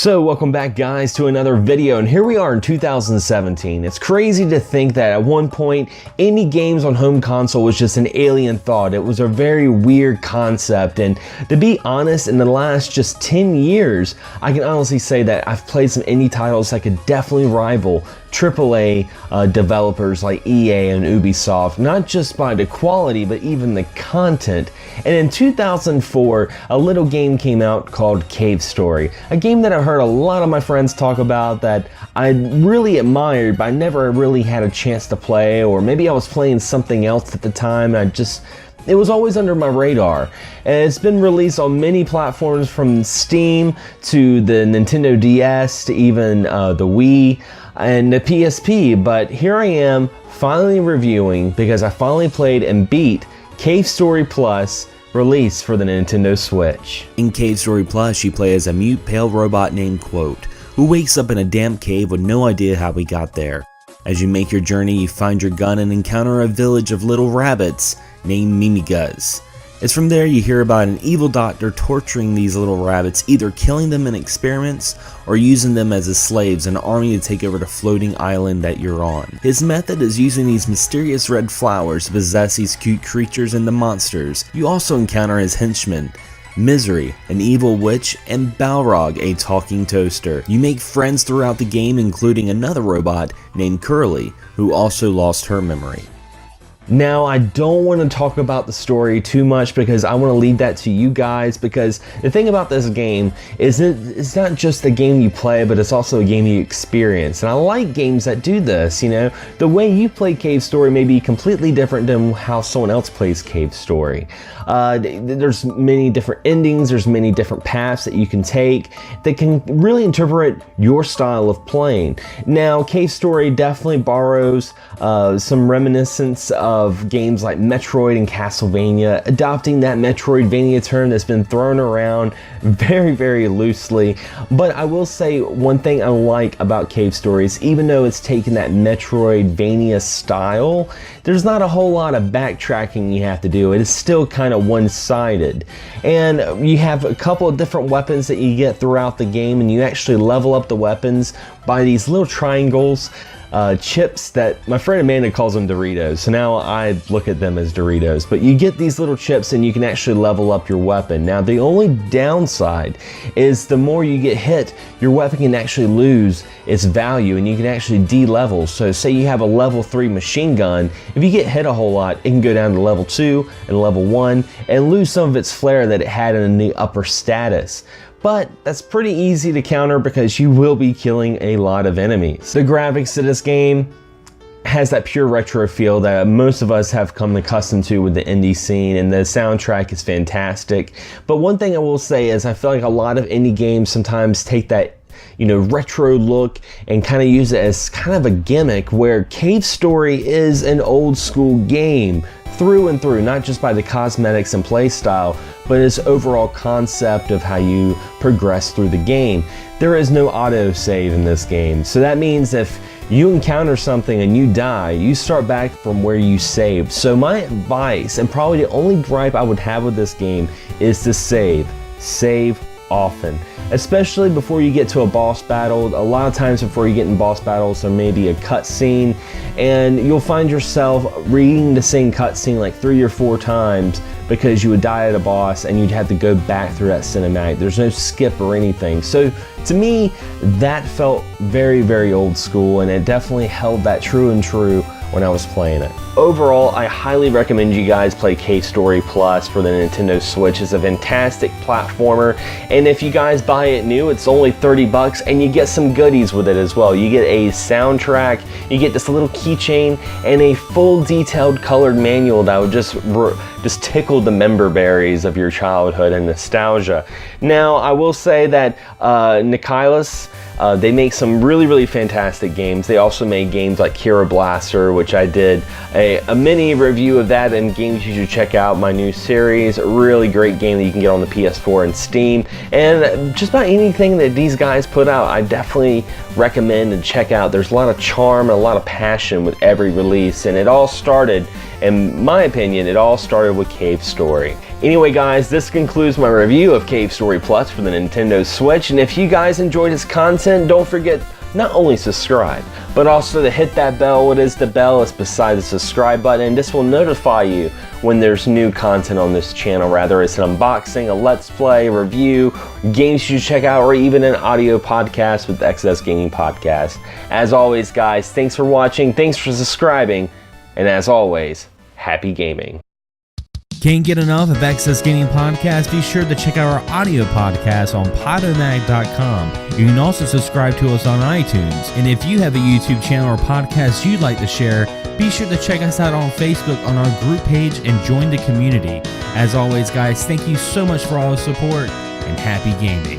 So welcome back guys to another video, and here we are in 2017. It's crazy to think that at one point indie games on home console was just an alien thought. It was a very weird concept, and to be honest, in the last just 10 years I can honestly say that I've played some indie titles that could definitely rival AAA developers like EA and Ubisoft, not just by the quality but even the content. And in 2004 a little game came out called Cave Story, a game that I heard a lot of my friends talk about that I really admired, but I never really had a chance to play, or maybe I was playing something else at the time and it was always under my radar. And it's been released on many platforms, from Steam to the Nintendo DS to even the Wii and the PSP, but here I am finally reviewing because I finally played and beat Cave Story Plus, released for the Nintendo Switch. In Cave Story Plus, you play as a mute pale robot named Quote, who wakes up in a damp cave with no idea how he got there. As you make your journey, you find your gun and encounter a village of little rabbits named Mimigas. It's from there you hear about an evil doctor torturing these little rabbits, either killing them in experiments or using them as his slaves in an army to take over the floating island that you're on. His method is using these mysterious red flowers to possess these cute creatures into monsters. You also encounter his henchmen, Misery, an evil witch, and Balrog, a talking toaster. You make friends throughout the game, including another robot named Curly, who also lost her memory. Now, I don't want to talk about the story too much because I want to leave that to you guys, because the thing about this game is it's not just a game you play, but it's also a game you experience. And I like games that do this, you know. The way you play Cave Story may be completely different than how someone else plays Cave Story. There's many different endings, there's many different paths that you can take that can really interpret your style of playing. Now, Cave Story definitely borrows some reminiscence of games like Metroid and Castlevania, adopting that Metroidvania term that's been thrown around very, very loosely. But I will say one thing I like about Cave Story is, even though it's taken that Metroidvania style, there's not a whole lot of backtracking you have to do. It is still kind of one-sided. And you have a couple of different weapons that you get throughout the game, and you actually level up the weapons by these little triangles, chips that my friend Amanda calls them Doritos, so now I look at them as Doritos. But you get these little chips and you can actually level up your weapon. Now, the only downside is the more you get hit, your weapon can actually lose its value and you can actually de-level. So say you have a level 3 machine gun, if you get hit a whole lot, it can go down to level 2 and level 1 and lose some of its flair that it had in the upper status. But that's pretty easy to counter because you will be killing a lot of enemies. The graphics to this game has that pure retro feel that most of us have come accustomed to with the indie scene, and the soundtrack is fantastic. But one thing I will say is I feel like a lot of indie games sometimes take that, you know, retro look and kind of use it as kind of a gimmick, where Cave Story is an old school game through and through, not just by the cosmetics and play style, but its overall concept of how you progress through the game. There is no auto-save in this game, so that means if you encounter something and you die, you start back from where you saved. So my advice, and probably the only gripe I would have with this game, is to save often, especially before you get to a boss battle. A lot of times before you get in boss battles, there may be a cutscene, and you'll find yourself reading the same cutscene like 3 or 4 times because you would die at a boss and you'd have to go back through that cinematic. There's no skip or anything. So to me, that felt very, very old school, and it definitely held that true and true when I was playing it. Overall, I highly recommend you guys play Cave Story Plus for the Nintendo Switch. It's a fantastic platformer, and if you guys buy it new, it's only 30 bucks, and you get some goodies with it as well. You get a soundtrack, you get this little keychain, and a full detailed colored manual that would just tickle the member berries of your childhood and nostalgia. Now, I will say that Nikilis, they make some really, really fantastic games. They also made games like Kira Blaster, which I did a mini review of that, and games you should check out. My new series, a really great game that you can get on the PS4 and Steam. And just about anything that these guys put out, I definitely recommend and check out. There's a lot of charm and a lot of passion with every release, and it all started, in my opinion, it all started with Cave Story. Anyway guys, this concludes my review of Cave Story Plus for the Nintendo Switch, and if you guys enjoyed this content, don't forget not only subscribe, but also to hit that bell. What is the bell? It's beside the subscribe button, and this will notify you when there's new content on this channel, rather it's an unboxing, a let's play, review, games you should check out, or even an audio podcast with the XS Gaming Podcast. As always guys, thanks for watching, thanks for subscribing, and as always, happy gaming. Can't get enough of XS Gaming Podcast? Be sure to check out our audio podcast on podomag.com. You can also subscribe to us on iTunes. And if you have a YouTube channel or podcast you'd like to share, be sure to check us out on Facebook on our group page and join the community. As always, guys, thank you so much for all the support and happy gaming.